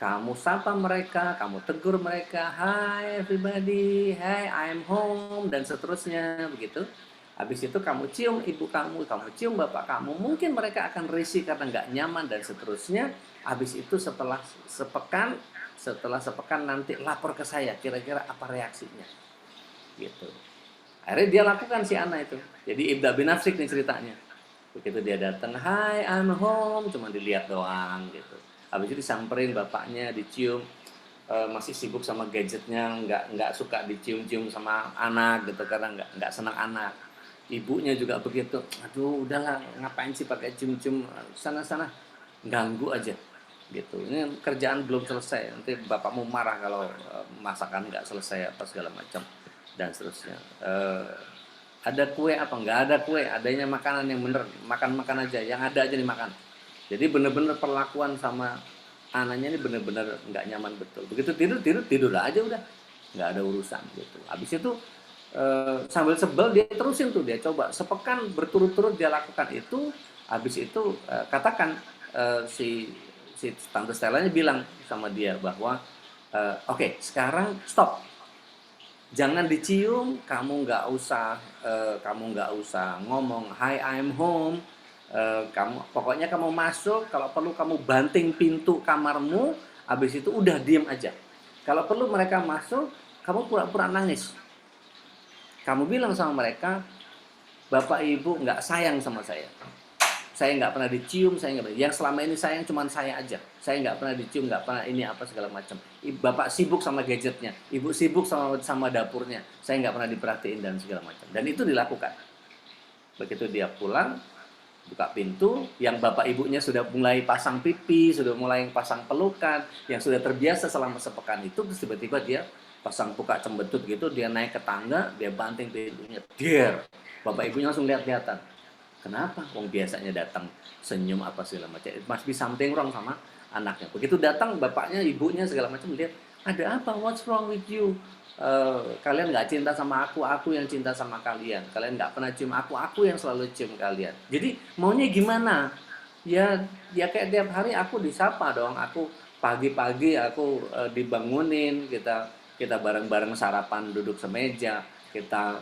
Kamu sapa mereka, kamu tegur mereka, hi everybody, hi I'm home, dan seterusnya begitu. Habis itu kamu cium ibu kamu cium bapak kamu, mungkin mereka akan risih karena nggak nyaman dan seterusnya. Habis itu setelah sepekan nanti lapor ke saya, kira-kira apa reaksinya, gitu. Akhirnya dia lakukan si anak itu. Jadi Ibda bin Nafsik nih ceritanya. Begitu dia datang, hi I'm home, cuma dilihat doang gitu. Habis itu disamperin bapaknya, dicium, masih sibuk sama gadgetnya, nggak suka dicium-cium sama anak gitu karena nggak senang anak. Ibunya juga begitu, aduh udahlah ngapain sih pakai cium-cium, sana-sana ganggu aja gitu. Ini kerjaan belum selesai, nanti bapakmu marah kalau masakan nggak selesai apa segala macam dan seterusnya. Ada kue apa nggak ada kue, adanya makanan yang bener, makan aja, yang ada aja dimakan. Jadi bener-bener perlakuan sama anaknya ini bener-bener nggak nyaman betul. Begitu tidur aja udah, nggak ada urusan gitu. Habis itu sambil sebel dia terusin tuh, dia coba sepekan berturut-turut dia lakukan itu. Habis itu katakan si si Tante Stellanya bilang sama dia bahwa oke, sekarang stop, jangan dicium, kamu nggak usah ngomong hi I'm home. Pokoknya kamu masuk, kalau perlu kamu banting pintu kamarmu, habis itu udah diem aja. Kalau perlu mereka masuk, kamu pura-pura nangis. Kamu bilang sama mereka, bapak ibu nggak sayang sama saya nggak pernah dicium, saya nggak pernah. Yang selama ini sayang cuma saya aja. Saya nggak pernah dicium, nggak pernah ini apa segala macam. Bapak sibuk sama gadgetnya, ibu sibuk sama dapurnya. Saya nggak pernah diperhatiin dan segala macam. Dan itu dilakukan. Begitu dia pulang, buka pintu, yang bapak ibunya sudah mulai pasang pipi, sudah mulai pasang pelukan, yang sudah terbiasa selama sepekan itu, terus tiba-tiba dia pasang buka cembetut gitu, dia naik ke tangga, dia banting pintunya, der. Bapak ibunya langsung lihat-lihatan. Kenapa? Wong biasanya datang senyum apa segala macam. It must be something wrong sama anaknya. Begitu datang bapaknya, ibunya segala macam lihat, ada apa? What's wrong with you? Kalian nggak cinta sama aku yang cinta sama kalian. Kalian nggak pernah cium aku yang selalu cium kalian. Jadi maunya gimana? Ya kayak tiap hari aku disapa dong. Aku pagi-pagi aku dibangunin, kita bareng-bareng sarapan duduk semeja, kita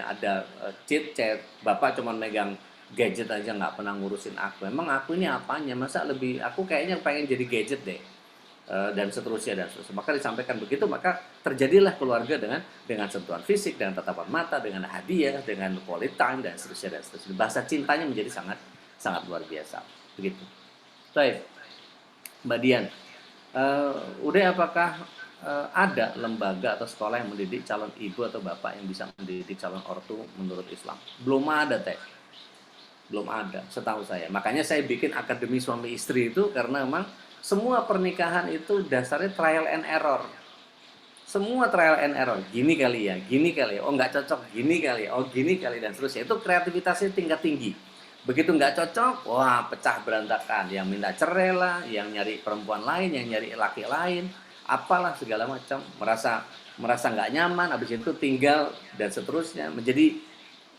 ada chit chat. Bapak cuma megang gadget aja, nggak pernah ngurusin aku. Emang aku ini apanya, masa lebih, aku kayaknya pengen jadi gadget deh. Dan seterusnya. Maka disampaikan begitu, maka terjadilah keluarga dengan sentuhan fisik, dengan tatapan mata, dengan hadiah, dengan quality time dan seterusnya. Bahasa cintanya menjadi sangat sangat luar biasa begitu. Baik, Mbak Dian, udah apakah ada lembaga atau sekolah yang mendidik calon ibu atau bapak yang bisa mendidik calon ortu menurut Islam. Belum ada, Teh. Belum ada, setahu saya. Makanya saya bikin akademi suami istri itu karena memang semua pernikahan itu dasarnya trial and error. Semua trial and error. Gini kali ya, gini kali ya. Oh nggak cocok, gini kali ya. Oh gini kali dan seterusnya. Itu kreativitasnya tingkat tinggi. Begitu nggak cocok, wah pecah berantakan. Yang minta cerai lah, yang nyari perempuan lain, yang nyari laki lain, apalah segala macam. Merasa merasa nggak nyaman, habis itu tinggal dan seterusnya. Menjadi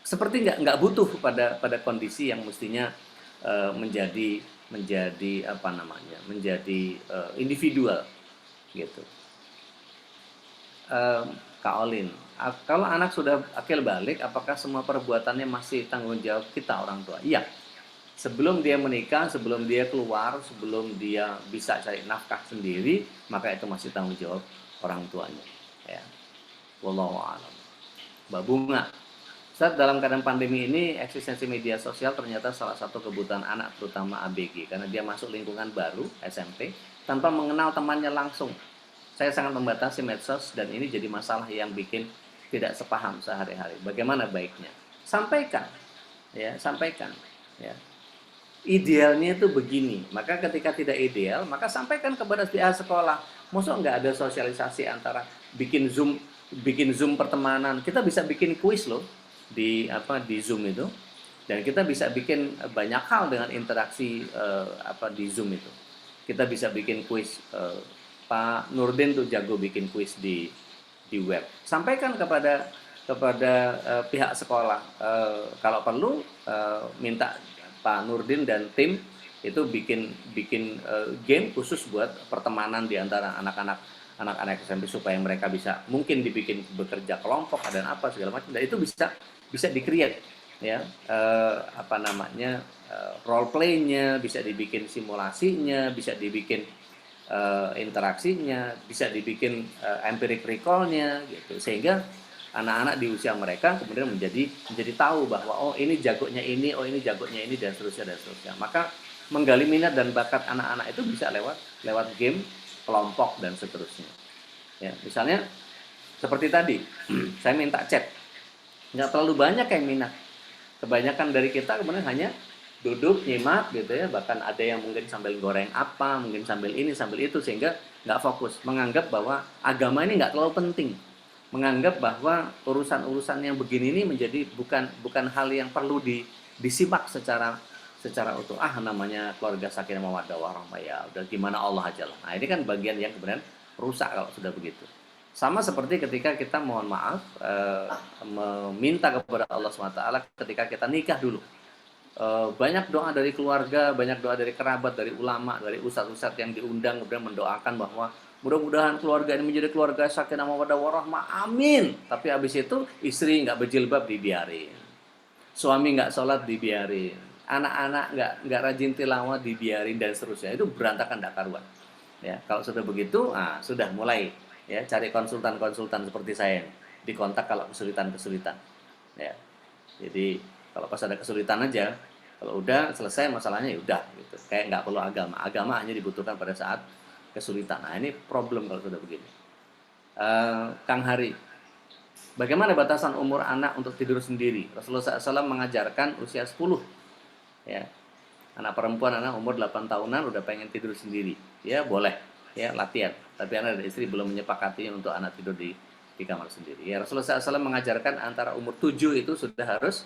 seperti nggak butuh pada kondisi yang mestinya menjadi menjadi apa namanya, menjadi individual gitu. eh, Kak Olin, kalau anak sudah akil balik, apakah semua perbuatannya masih tanggung jawab kita orang tua? Iya. Sebelum dia menikah, sebelum dia keluar, sebelum dia bisa cari nafkah sendiri, maka itu masih tanggung jawab orang tuanya. Ya. Wallahu a'lam. Mbak Bunga, saat dalam keadaan pandemi ini, eksistensi media sosial ternyata salah satu kebutuhan anak, terutama ABG, karena dia masuk lingkungan baru, SMP, tanpa mengenal temannya langsung. Saya sangat membatasi medsos dan ini jadi masalah yang bikin tidak sepaham sehari-hari. Bagaimana baiknya? Sampaikan, ya, sampaikan, ya. Idealnya itu begini. Maka ketika tidak ideal, maka sampaikan kepada pihak sekolah. Maksud nggak ada sosialisasi antara bikin zoom pertemanan. Kita bisa bikin kuis loh di Zoom itu, dan kita bisa bikin banyak hal dengan interaksi di Zoom itu. Kita bisa bikin kuis. Pak Nurdin tuh jago bikin kuis di web. Sampaikan kepada pihak sekolah. Kalau perlu minta Pak Nurdin dan tim itu bikin bikin game khusus buat pertemanan di antara anak-anak SMP supaya mereka bisa mungkin dibikin bekerja kelompok dan apa segala macam, dan itu bisa di-create ya, role play-nya, bisa dibikin simulasinya, bisa dibikin interaksinya, bisa dibikin empiric recall-nya gitu, sehingga anak-anak di usia mereka kemudian menjadi tahu bahwa oh ini jagonya ini, oh ini jagonya ini, dan seterusnya dan seterusnya. Maka menggali minat dan bakat anak-anak itu bisa lewat game, kelompok dan seterusnya. Ya, misalnya seperti tadi, saya minta chat, nggak terlalu banyak yang minat. Kebanyakan dari kita kemudian hanya duduk nyimak gitu ya, bahkan ada yang mungkin sambil goreng apa, mungkin sambil ini sambil itu, sehingga nggak fokus, menganggap bahwa agama ini nggak terlalu penting, menganggap bahwa urusan-urusan yang begini ini menjadi bukan hal yang perlu disimak secara utuh. Namanya keluarga sakinah mawaddah warahmah, ya udah gimana Allah aja lah. Nah ini kan bagian yang kemudian rusak kalau sudah begitu. Sama seperti ketika kita mohon maaf meminta kepada Allah SWT ketika kita nikah dulu. Banyak doa dari keluarga, banyak doa dari kerabat, dari ulama, dari ustadz-ustadz yang diundang kemudian mendoakan bahwa mudah-mudahan keluarga ini menjadi keluarga sakinah mawaddah warahmah, amin. Tapi habis itu istri nggak berjilbab dibiarin, suami nggak sholat dibiarin, anak-anak nggak rajin tilawah dibiarin dan seterusnya. Itu berantakan tak karuan. Ya, kalau sudah begitu, sudah mulai ya cari konsultan-konsultan seperti saya dikontak kalau kesulitan-kesulitan. Ya, jadi kalau pas ada kesulitan aja, kalau udah selesai masalahnya ya udah gitu. Kayak nggak perlu agama hanya dibutuhkan pada saat kesulitan. Nah ini problem kalau sudah begini. Kang Hari, bagaimana batasan umur anak untuk tidur sendiri? Rasulullah SAW mengajarkan usia 10, ya. Anak perempuan, anak umur 8 tahunan udah pengen tidur sendiri, ya boleh, ya latihan. Tapi anak dan istri belum menyepakati untuk anak tidur di kamar sendiri. Ya Rasulullah SAW mengajarkan antara umur 7 itu sudah harus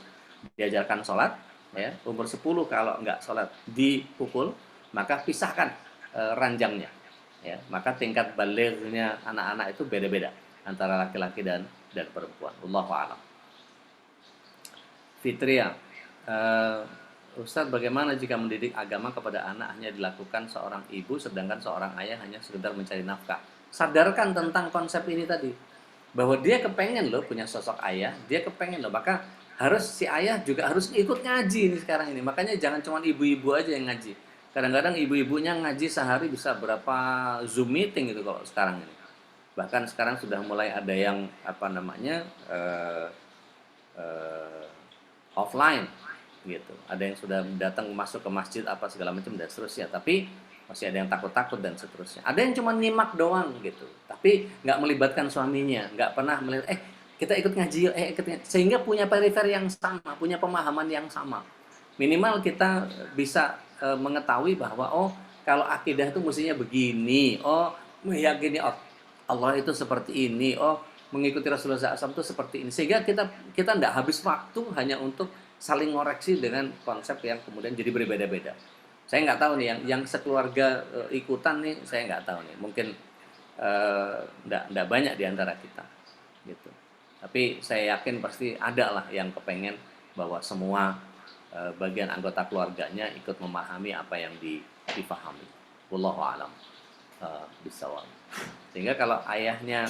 diajarkan sholat, ya. Umur 10 kalau nggak sholat dipukul, maka pisahkan ranjangnya, ya. Maka tingkat balighnya anak-anak itu beda-beda antara laki-laki dan perempuan. Wallahu a'lam. Fitria, Ustadz, bagaimana jika mendidik agama kepada anak hanya dilakukan seorang ibu sedangkan seorang ayah hanya sekedar mencari nafkah? Sadarkan tentang konsep ini tadi, bahwa dia kepengen loh punya sosok ayah, dia kepengen loh, maka harus si ayah juga harus ikut ngaji nih sekarang ini. Makanya jangan cuma ibu-ibu aja yang ngaji. Kadang-kadang ibu-ibunya ngaji sehari bisa berapa Zoom meeting gitu kalau sekarang ini. Bahkan sekarang sudah mulai ada yang offline gitu. Ada yang sudah datang masuk ke masjid apa segala macam dan seterusnya. Tapi masih ada yang takut-takut dan seterusnya. Ada yang cuma nyimak doang gitu, tapi nggak melibatkan suaminya, nggak pernah melihat, kita ikut ngaji yuk, ikut ngaji. Sehingga punya perifer yang sama, punya pemahaman yang sama. Minimal kita bisa mengetahui bahwa kalau akidah itu mestinya begini, meyakini Allah itu seperti ini, mengikuti Rasulullah SAW itu seperti ini. Sehingga kita kita nggak habis waktu hanya untuk saling ngoreksi dengan konsep yang kemudian jadi berbeda-beda. Saya nggak tahu nih yang sekeluarga ikutan nih, saya nggak tahu nih. Mungkin nggak banyak di antara kita, gitu. Tapi saya yakin pasti ada lah yang kepengen bahwa semua bagian anggota keluarganya ikut memahami apa yang difahami. Wallahu a'lam bishawab. Sehingga kalau ayahnya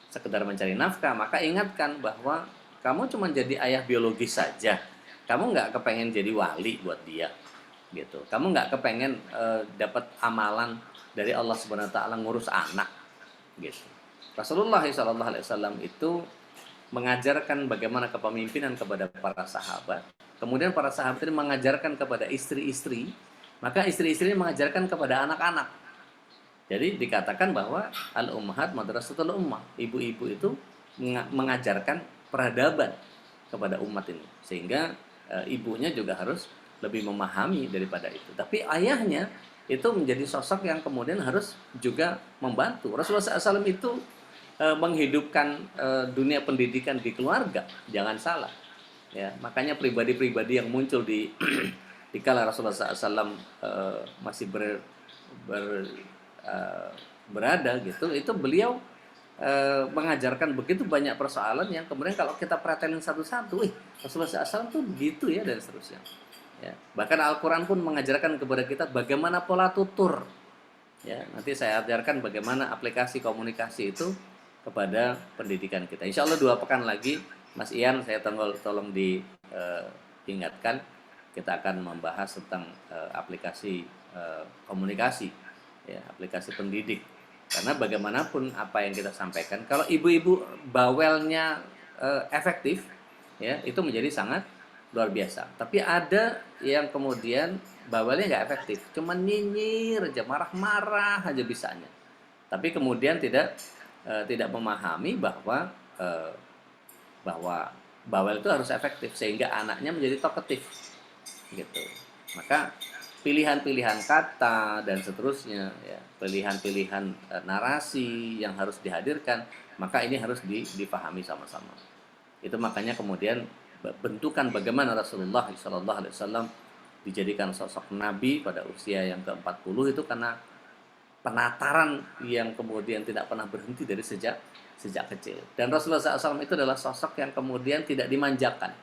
sekedar mencari nafkah, maka ingatkan bahwa kamu cuma jadi ayah biologis saja. Kamu nggak kepengen jadi wali buat dia, gitu. Kamu nggak kepengen dapat amalan dari Allah Subhanahu Wa Taala ngurus anak, gitu. Rasulullah SAW itu mengajarkan bagaimana kepemimpinan kepada para sahabat. Kemudian para sahabat ini mengajarkan kepada istri-istri, maka istri-istri mengajarkan kepada anak-anak. Jadi dikatakan bahwa al-ummahat madrasatul ummah. Ibu-ibu itu mengajarkan peradaban kepada umat ini. Sehingga ibunya juga harus lebih memahami daripada itu. Tapi ayahnya itu menjadi sosok yang kemudian harus juga membantu. Rasulullah SAW itu menghidupkan dunia pendidikan di keluarga. Jangan salah. Ya, makanya pribadi-pribadi yang muncul di di kala Rasulullah SAW masih eh, berada gitu, itu beliau mengajarkan begitu banyak persoalan yang kemudian kalau kita perhatiin satu-satu, Rasulullah SAW tuh begitu ya dan seterusnya. Ya, bahkan Al-Quran pun mengajarkan kepada kita bagaimana pola tutur. Ya, nanti saya ajarkan bagaimana aplikasi komunikasi itu kepada pendidikan kita. Insya Allah 2 pekan lagi, Mas Ian, saya tolong diingatkan, kita akan membahas tentang aplikasi komunikasi, ya, aplikasi pendidik. Karena bagaimanapun apa yang kita sampaikan, kalau ibu-ibu bawelnya efektif, ya, itu menjadi sangat luar biasa. Tapi ada yang kemudian bawelnya nggak efektif, cuman nyinyir aja, marah-marah aja bisanya. Tapi kemudian tidak memahami bahwa bahwa bawel itu harus efektif sehingga anaknya menjadi talkative, gitu. Maka pilihan-pilihan kata dan seterusnya, ya, pilihan-pilihan narasi yang harus dihadirkan, maka ini harus dipahami sama-sama. Itu makanya kemudian bentukan bagaimana Rasulullah SAW dijadikan sosok nabi pada usia yang ke-40 itu karena penataran yang kemudian tidak pernah berhenti dari sejak kecil. Dan Rasulullah SAW itu adalah sosok yang kemudian tidak dimanjakan.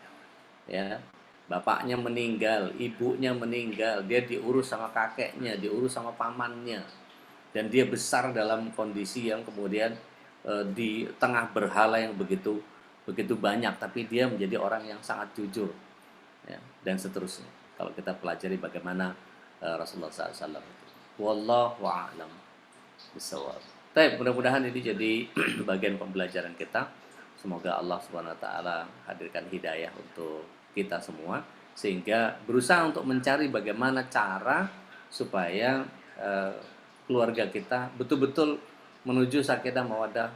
Ya, bapaknya meninggal, ibunya meninggal, dia diurus sama kakeknya, diurus sama pamannya, dan dia besar dalam kondisi yang kemudian di tengah berhala yang begitu banyak, tapi dia menjadi orang yang sangat jujur, ya, dan seterusnya. Kalau kita pelajari bagaimana Rasulullah SAW itu. Wallahu a'lam bishawab. Baik, mudah-mudahan ini jadi bagian pembelajaran kita. Semoga Allah Subhanahu wa taala hadirkan hidayah untuk kita semua sehingga berusaha untuk mencari bagaimana cara supaya keluarga kita betul-betul menuju sakinah mawaddah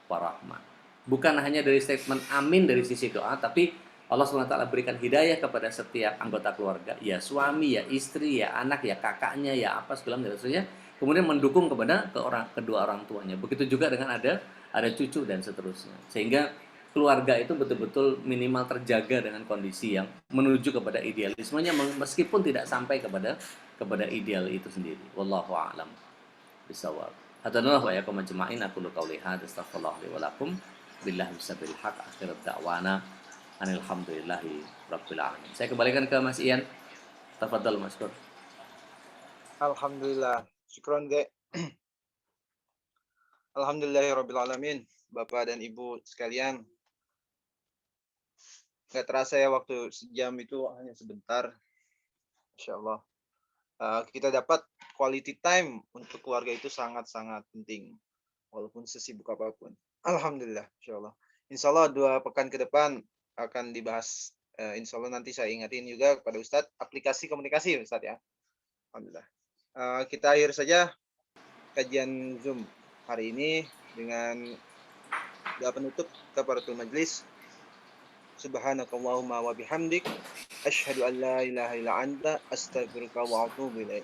warahmah. Bukan hanya dari statement amin dari sisi doa, tapi Allah SWT berikan hidayah kepada setiap anggota keluarga, ya suami, ya istri, ya anak, ya kakaknya, ya apa segala macam, kemudian mendukung kepada kedua orang tuanya. Begitu juga dengan ada cucu dan seterusnya. Sehingga keluarga itu betul-betul minimal terjaga dengan kondisi yang menuju kepada idealismenya meskipun tidak sampai kepada ideal itu sendiri. Wallahu a'lam bishawab. Hadanallahu wa iyyakum ajma'in. Aku lu qauli hadza astaghfirullah li wa lakum. Billahi bisabil haq akhirat da'wana alhamdulillahi rabbil alamin. Saya kembalikan ke Mas Ian. Tafadhal Mas Kur. Alhamdulillah. Syukron, Dek. Alhamdulillahirabbil alamin. Bapak dan Ibu sekalian. Gak terasa ya waktu sejam itu hanya sebentar. Insya Allah. Kita dapat quality time untuk keluarga itu sangat-sangat penting. Walaupun sesibuk apapun. Alhamdulillah. Insya Allah. Insya Allah 2 pekan ke depan akan dibahas. Insya Allah nanti saya ingatin juga kepada Ustadz aplikasi komunikasi Ustadz ya. Alhamdulillah. Kita akhir saja kajian Zoom hari ini dengan doa penutup kafaratul majlis. Subhanakallahumma wa bihamdik asyhadu an la ilaha illa anta astaghfiruka wa atubu ilaik.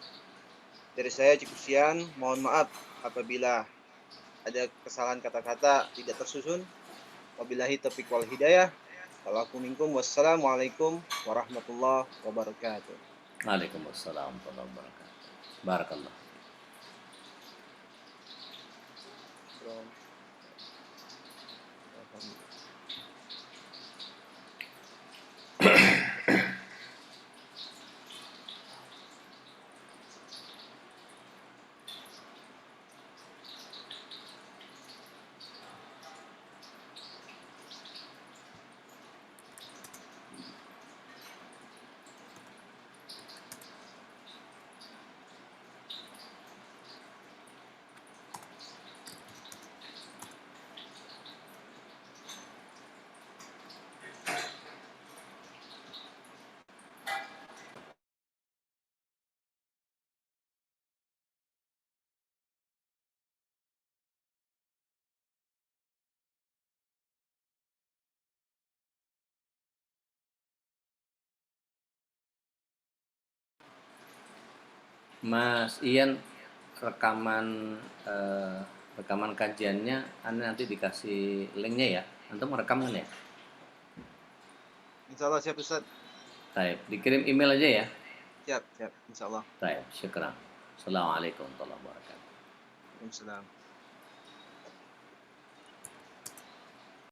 Dari saya cukup sekian, mohon maaf apabila ada kesalahan kata-kata tidak tersusun. Wabillahi taufiq wal hidayah. Wassalamualaikum warahmatullahi wabarakatuh. Waalaikumsalam warahmatullahi wabarakatuh. Barakallah. Mas Ian, rekaman rekaman kajiannya Anda nanti dikasih linknya ya. Antum merekam kan ya? Insyaallah siap Ustaz. Baik, dikirim email aja ya. Siap, siap. Insyaallah. Baik, syukran. Assalamualaikum warahmatullahi wabarakatuh. Waalaikumsalam.